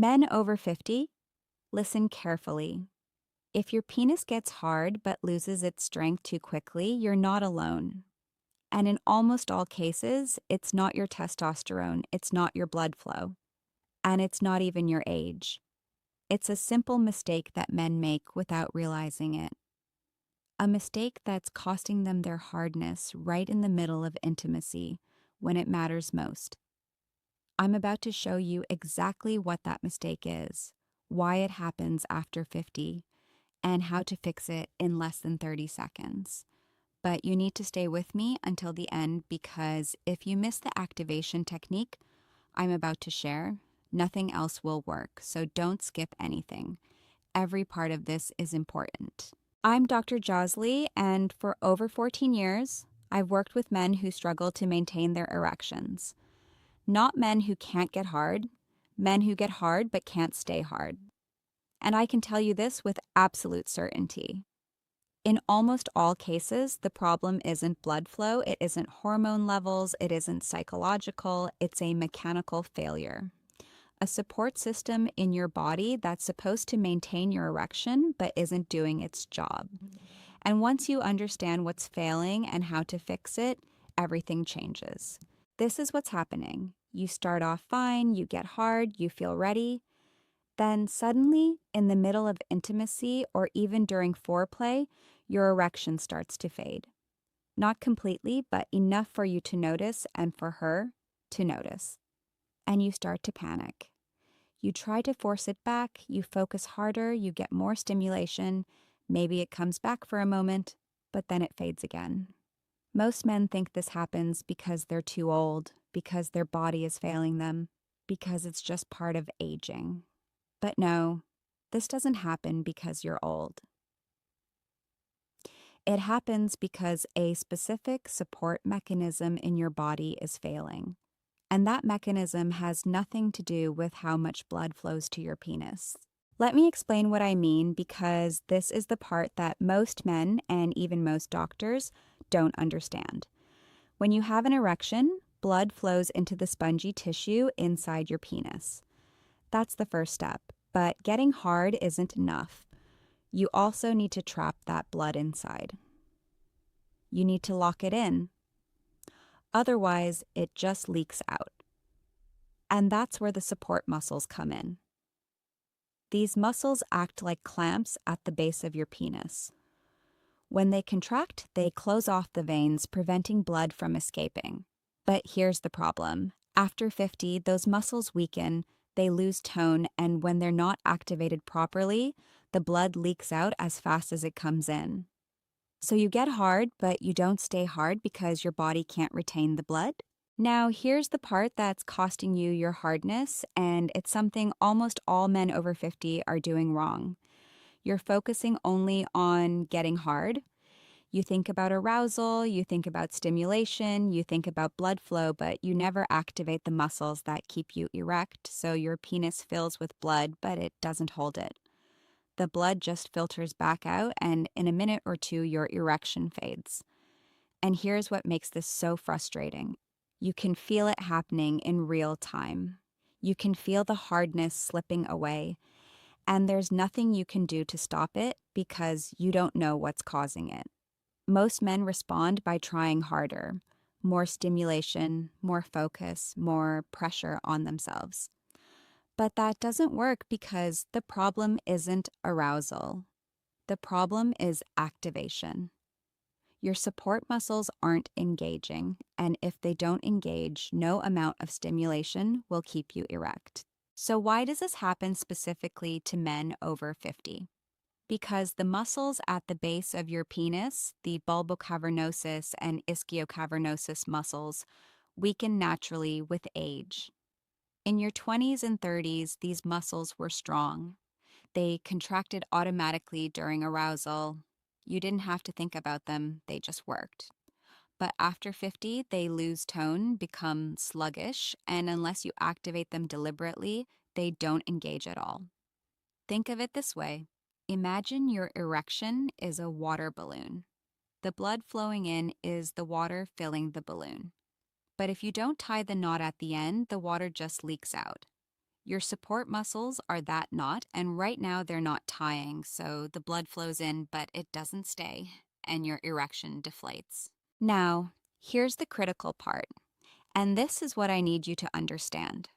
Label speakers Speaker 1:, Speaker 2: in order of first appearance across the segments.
Speaker 1: Men over 50, listen carefully. If your penis gets hard but loses its strength too quickly, you're not alone. And in almost all cases, it's not your testosterone, it's not your blood flow, and it's not even your age. It's a simple mistake that men make without realizing it. A mistake that's costing them their hardness right in the middle of intimacy when it matters most. I'm about to show you exactly what that mistake is, why it happens after 50, and how to fix it in less than 30 seconds. But you need to stay with me until the end because if you miss the activation technique I'm about to share, nothing else will work, so don't skip anything. Every part of this is important. I'm Dr. Josley, and for over 14 years, I've worked with men who struggle to maintain their erections. Not men who can't get hard, men who get hard but can't stay hard. And I can tell you this with absolute certainty. In almost all cases, the problem isn't blood flow, it isn't hormone levels, it isn't psychological, it's a mechanical failure. A support system in your body that's supposed to maintain your erection but isn't doing its job. And once you understand what's failing and how to fix it, everything changes. This is what's happening. You start off fine, you get hard, you feel ready. Then suddenly, in the middle of intimacy or even during foreplay, your erection starts to fade. Not completely, but enough for you to notice and for her to notice. And you start to panic. You try to force it back, you focus harder, you get more stimulation. Maybe it comes back for a moment, but then it fades again. Most men think this happens because they're too old, because their body is failing them, because it's just part of aging. But no, this doesn't happen because you're old. It happens because a specific support mechanism in your body is failing. And that mechanism has nothing to do with how much blood flows to your penis. Let me explain what I mean because this is the part that most men and even most doctors don't understand. When you have an erection, blood flows into the spongy tissue inside your penis. That's the first step, but getting hard isn't enough. You also need to trap that blood inside. You need to lock it in. Otherwise, it just leaks out. And that's where the support muscles come in. These muscles act like clamps at the base of your penis. When they contract, they close off the veins, preventing blood from escaping. But here's the problem. After 50, those muscles weaken, they lose tone, and when they're not activated properly, the blood leaks out as fast as it comes in. So you get hard, but you don't stay hard because your body can't retain the blood. Now, here's the part that's costing you your hardness, and it's something almost all men over 50 are doing wrong. You're focusing only on getting hard. You think about arousal, you think about stimulation, you think about blood flow, but you never activate the muscles that keep you erect, so your penis fills with blood, but it doesn't hold it. The blood just filters back out, and in a minute or two, your erection fades. And here's what makes this so frustrating. You can feel it happening in real time. You can feel the hardness slipping away, and there's nothing you can do to stop it because you don't know what's causing it. Most men respond by trying harder, more stimulation, more focus, more pressure on themselves. But that doesn't work because the problem isn't arousal. The problem is activation. Your support muscles aren't engaging, and if they don't engage, no amount of stimulation will keep you erect. So why does this happen specifically to men over 50? Because the muscles at the base of your penis, the bulbocavernosus and ischiocavernosus muscles, weaken naturally with age. In your 20s and 30s, these muscles were strong. They contracted automatically during arousal. You didn't have to think about them, they just worked. But after 50, they lose tone, become sluggish, and unless you activate them deliberately, they don't engage at all. Think of it this way. Imagine your erection is a water balloon. The blood flowing in is the water filling the balloon. But if you don't tie the knot at the end, the water just leaks out. Your support muscles are that knot, and right now they're not tying, so the blood flows in, but it doesn't stay, and your erection deflates. Now, here's the critical part, and this is what I need you to understand.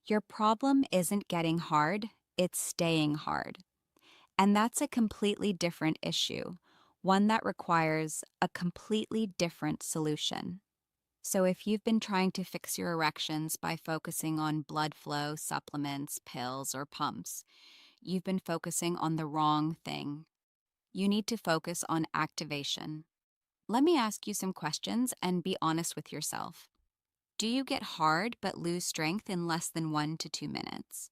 Speaker 1: Your problem isn't getting hard, it's staying hard. And that's a completely different issue, one that requires a completely different solution. So, if you've been trying to fix your erections by focusing on blood flow, supplements, pills, or pumps, you've been focusing on the wrong thing. You need to focus on activation. Let me ask you some questions and be honest with yourself. Do you get hard but lose strength in less than 1 to 2 minutes?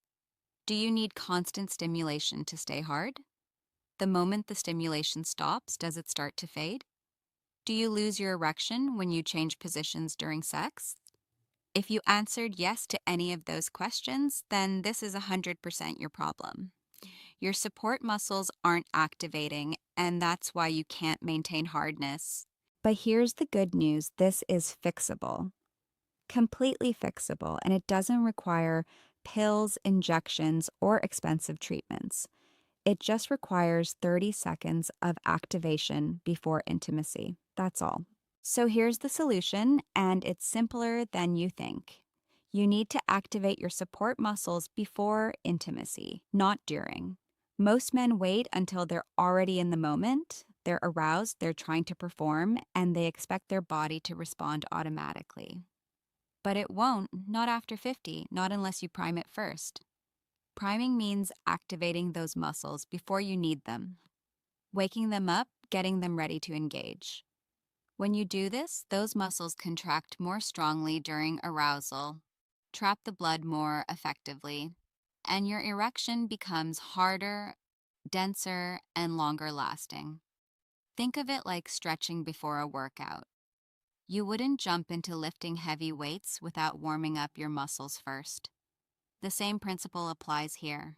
Speaker 1: Do you need constant stimulation to stay hard? The moment the stimulation stops, does it start to fade? Do you lose your erection when you change positions during sex? If you answered yes to any of those questions, then this is 100% your problem. Your support muscles aren't activating, and that's why you can't maintain hardness. But here's the good news, this is fixable. Completely fixable, and it doesn't require pills, injections, or expensive treatments. It just requires 30 seconds of activation before intimacy. That's all. So here's the solution, and it's simpler than you think. You need to activate your support muscles before intimacy, not during. Most men wait until they're already in the moment, they're aroused, they're trying to perform, and they expect their body to respond automatically. But it won't, not after 50, not unless you prime it first. Priming means activating those muscles before you need them, waking them up, getting them ready to engage. When you do this, those muscles contract more strongly during arousal, trap the blood more effectively, and your erection becomes harder, denser, and longer lasting. Think of it like stretching before a workout. You wouldn't jump into lifting heavy weights without warming up your muscles first. The same principle applies here.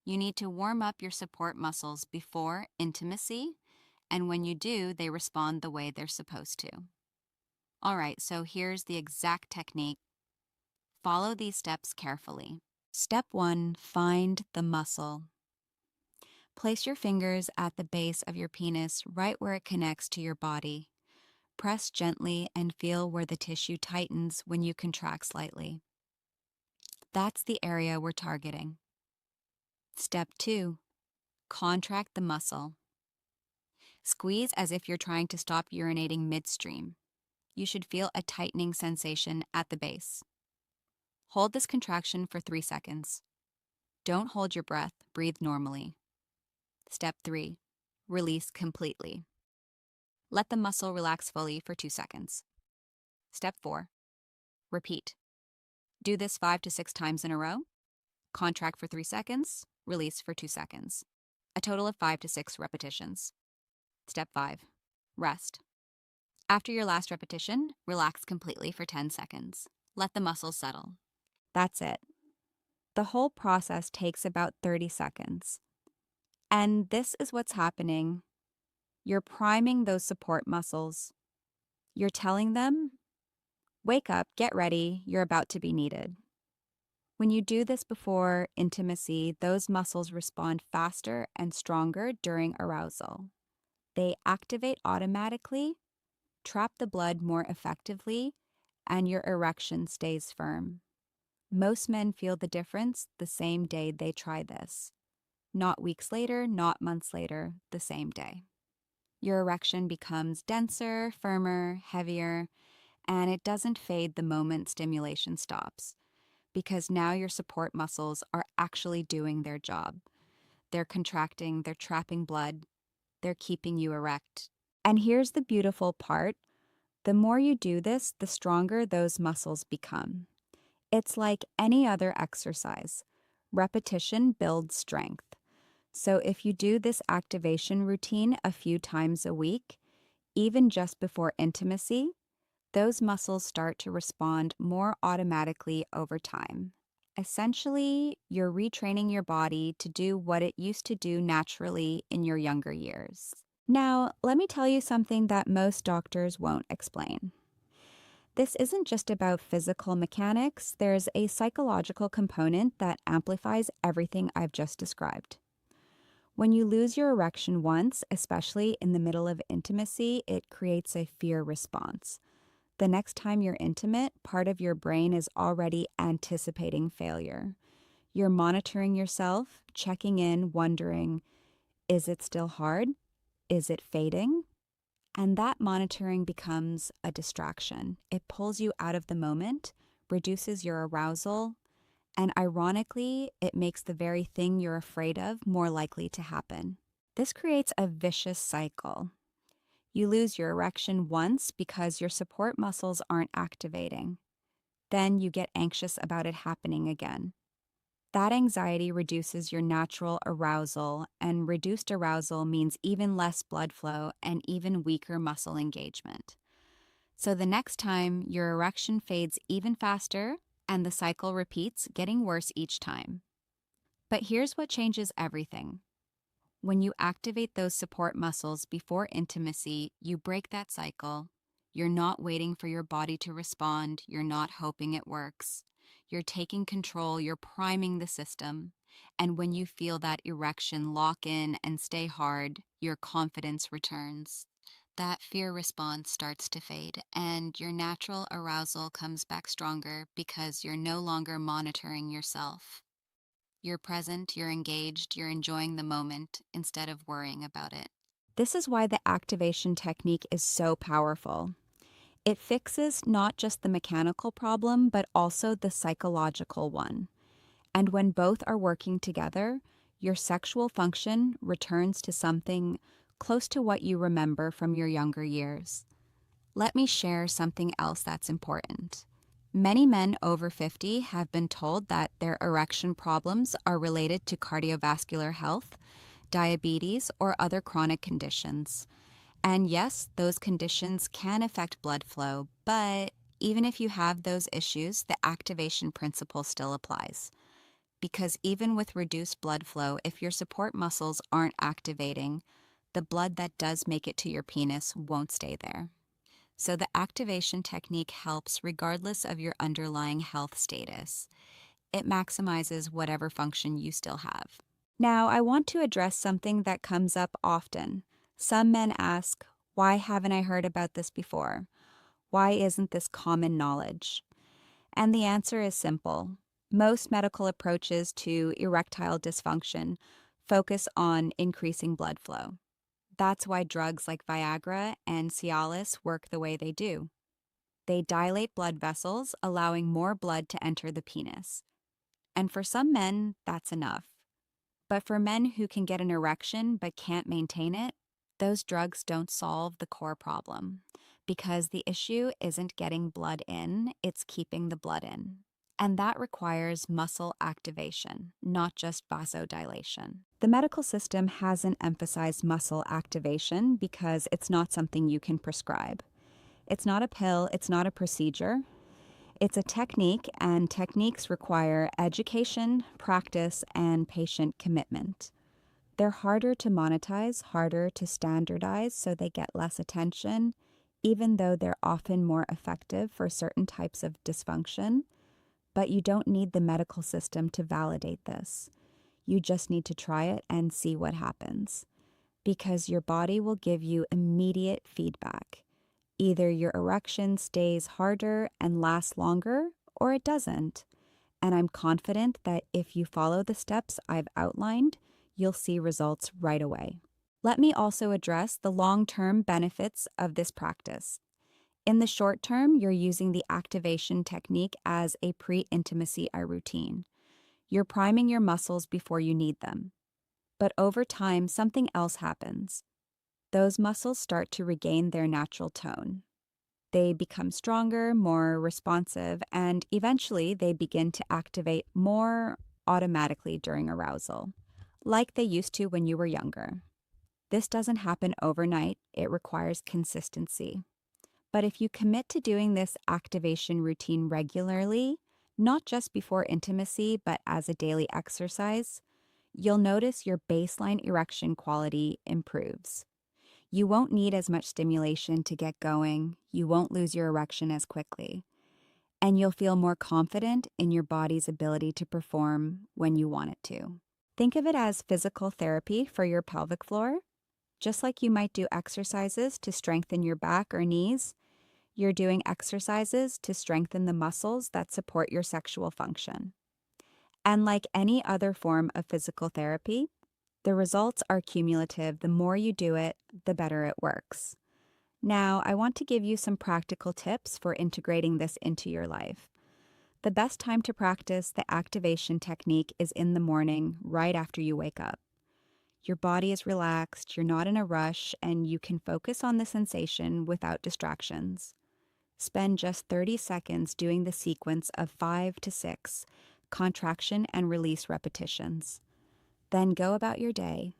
Speaker 1: You need to warm up your support muscles before intimacy, and when you do, they respond the way they're supposed to. All right, so here's the exact technique. Follow these steps carefully. Step 1, find the muscle. Place your fingers at the base of your penis right where it connects to your body. Press gently and feel where the tissue tightens when you contract slightly. That's the area we're targeting. Step 2, contract the muscle. Squeeze as if you're trying to stop urinating midstream. You should feel a tightening sensation at the base. Hold this contraction for 3 seconds. Don't hold your breath, breathe normally. Step 3, release completely. Let the muscle relax fully for 2 seconds. Step 4, repeat. Do this 5 to 6 times in a row. Contract for 3 seconds, release for 2 seconds. A total of 5 to 6 repetitions. Step 5, rest. After your last repetition, relax completely for 10 seconds. Let the muscles settle. That's it. The whole process takes about 30 seconds. And this is what's happening. You're priming those support muscles. You're telling them, wake up, get ready, you're about to be needed. When you do this before intimacy, those muscles respond faster and stronger during arousal. They activate automatically, trap the blood more effectively, and your erection stays firm. Most men feel the difference the same day they try this. Not weeks later, not months later, the same day. Your erection becomes denser, firmer, heavier, and it doesn't fade the moment stimulation stops, because now your support muscles are actually doing their job. They're contracting, they're trapping blood, they're keeping you erect. And here's the beautiful part. The more you do this, the stronger those muscles become. It's like any other exercise. Repetition builds strength. So if you do this activation routine a few times a week, even just before intimacy, those muscles start to respond more automatically over time. Essentially, you're retraining your body to do what it used to do naturally in your younger years. Now, let me tell you something that most doctors won't explain. This isn't just about physical mechanics, there's a psychological component that amplifies everything I've just described. When you lose your erection once, especially in the middle of intimacy, it creates a fear response. The next time you're intimate, part of your brain is already anticipating failure. You're monitoring yourself, checking in, wondering, is it still hard? Is it fading? And that monitoring becomes a distraction. It pulls you out of the moment, reduces your arousal, and ironically, it makes the very thing you're afraid of more likely to happen. This creates a vicious cycle. You lose your erection once because your support muscles aren't activating. Then you get anxious about it happening again. That anxiety reduces your natural arousal, and reduced arousal means even less blood flow and even weaker muscle engagement. So the next time, your erection fades even faster, and the cycle repeats, getting worse each time. But here's what changes everything. When you activate those support muscles before intimacy, you break that cycle. You're not waiting for your body to respond. You're not hoping it works. You're taking control. You're priming the system. And when you feel that erection lock in and stay hard, your confidence returns. That fear response starts to fade, and your natural arousal comes back stronger because you're no longer monitoring yourself. You're present, you're engaged, you're enjoying the moment instead of worrying about it. This is why the activation technique is so powerful. It fixes not just the mechanical problem, but also the psychological one. And when both are working together, your sexual function returns to something close to what you remember from your younger years. Let me share something else that's important. Many men over 50 have been told that their erection problems are related to cardiovascular health, diabetes, or other chronic conditions. And yes, those conditions can affect blood flow, but even if you have those issues, the activation principle still applies. Because even with reduced blood flow, if your support muscles aren't activating, the blood that does make it to your penis won't stay there. So the activation technique helps regardless of your underlying health status. It maximizes whatever function you still have. Now, I want to address something that comes up often. Some men ask, why haven't I heard about this before? Why isn't this common knowledge? And the answer is simple. Most medical approaches to erectile dysfunction focus on increasing blood flow. That's why drugs like Viagra and Cialis work the way they do. They dilate blood vessels, allowing more blood to enter the penis. And for some men, that's enough. But for men who can get an erection but can't maintain it, those drugs don't solve the core problem. Because the issue isn't getting blood in, it's keeping the blood in. And that requires muscle activation, not just vasodilation. The medical system hasn't emphasized muscle activation because it's not something you can prescribe. It's not a pill, it's not a procedure. It's a technique, and techniques require education, practice, and patient commitment. They're harder to monetize, harder to standardize, so they get less attention, even though they're often more effective for certain types of dysfunction. But you don't need the medical system to validate this. You just need to try it and see what happens. Because your body will give you immediate feedback. Either your erection stays harder and lasts longer, or it doesn't. And I'm confident that if you follow the steps I've outlined, you'll see results right away. Let me also address the long-term benefits of this practice. In the short term, you're using the activation technique as a pre-intimacy routine. You're priming your muscles before you need them. But over time, something else happens. Those muscles start to regain their natural tone. They become stronger, more responsive, and eventually they begin to activate more automatically during arousal, like they used to when you were younger. This doesn't happen overnight, it requires consistency. But if you commit to doing this activation routine regularly, not just before intimacy, but as a daily exercise, you'll notice your baseline erection quality improves. You won't need as much stimulation to get going, you won't lose your erection as quickly, and you'll feel more confident in your body's ability to perform when you want it to. Think of it as physical therapy for your pelvic floor. Just like you might do exercises to strengthen your back or knees, you're doing exercises to strengthen the muscles that support your sexual function. And like any other form of physical therapy, the results are cumulative. The more you do it, the better it works. Now, I want to give you some practical tips for integrating this into your life. The best time to practice the activation technique is in the morning, right after you wake up. Your body is relaxed, you're not in a rush, and you can focus on the sensation without distractions. Spend just 30 seconds doing the sequence of 5 to 6 contraction and release repetitions. Then go about your day.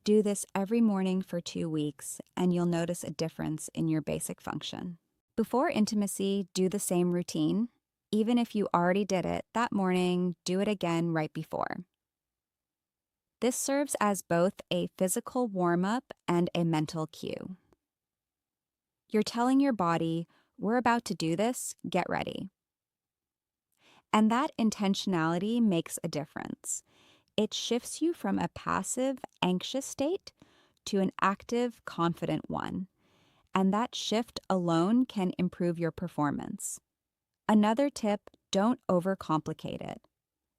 Speaker 1: Do this every morning for 2 weeks, and you'll notice a difference in your basic function. Before intimacy, do the same routine. Even if you already did it that morning, do it again right before. This serves as both a physical warm-up and a mental cue. You're telling your body, we're about to do this, get ready. And that intentionality makes a difference. It shifts you from a passive, anxious state to an active, confident one. And that shift alone can improve your performance. Another tip, don't overcomplicate it.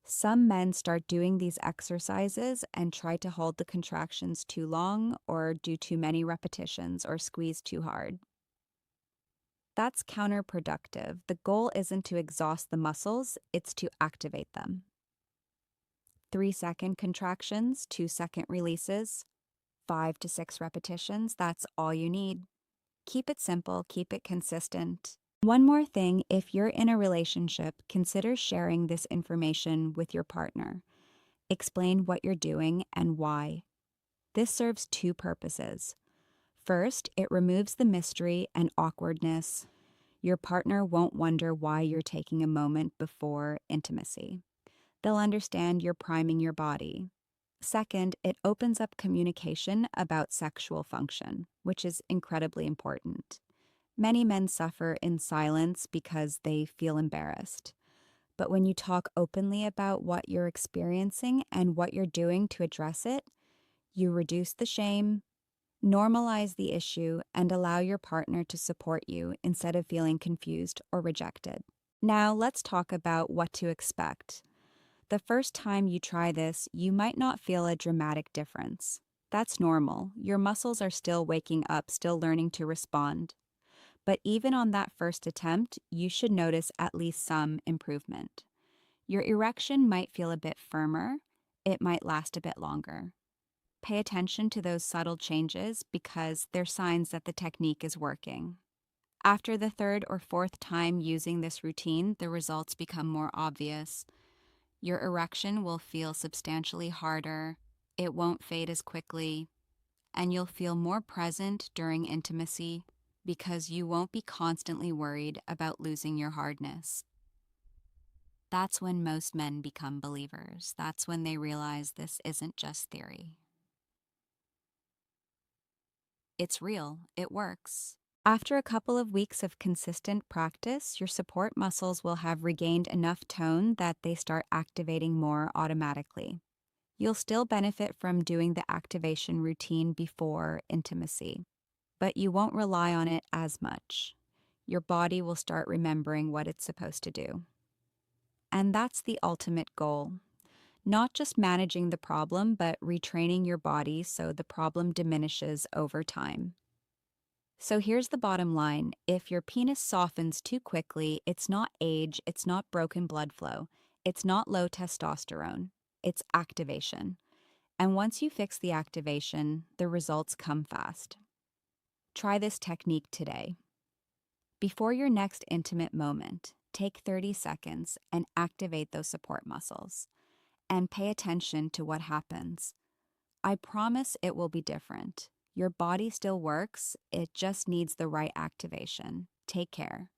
Speaker 1: Some men start doing these exercises and try to hold the contractions too long or do too many repetitions or squeeze too hard. That's counterproductive. The goal isn't to exhaust the muscles, it's to activate them. 3-second contractions, 2-second releases, 5 to 6 repetitions, that's all you need. Keep it simple, keep it consistent. One more thing, if you're in a relationship, consider sharing this information with your partner. Explain what you're doing and why. This serves 2 purposes. First, it removes the mystery and awkwardness. Your partner won't wonder why you're taking a moment before intimacy. They'll understand you're priming your body. Second, it opens up communication about sexual function, which is incredibly important. Many men suffer in silence because they feel embarrassed. But when you talk openly about what you're experiencing and what you're doing to address it, you reduce the shame, normalize the issue, and allow your partner to support you instead of feeling confused or rejected. Now, let's talk about what to expect. The first time you try this, you might not feel a dramatic difference. That's normal. Your muscles are still waking up, still learning to respond. But even on that first attempt, you should notice at least some improvement. Your erection might feel a bit firmer. It might last a bit longer. Pay attention to those subtle changes because they're signs that the technique is working. After the 3rd or 4th time using this routine, the results become more obvious. Your erection will feel substantially harder, it won't fade as quickly, and you'll feel more present during intimacy because you won't be constantly worried about losing your hardness. That's when most men become believers. That's when they realize this isn't just theory. It's real. It works. After a couple of weeks of consistent practice, your support muscles will have regained enough tone that they start activating more automatically. You'll still benefit from doing the activation routine before intimacy, but you won't rely on it as much. Your body will start remembering what it's supposed to do. And that's the ultimate goal. Not just managing the problem, but retraining your body so the problem diminishes over time. So here's the bottom line. If your penis softens too quickly, it's not age, it's not broken blood flow, it's not low testosterone, it's activation. And once you fix the activation, the results come fast. Try this technique today. Before your next intimate moment, take 30 seconds and activate those support muscles. And pay attention to what happens. I promise it will be different. Your body still works, it just needs the right activation. Take care.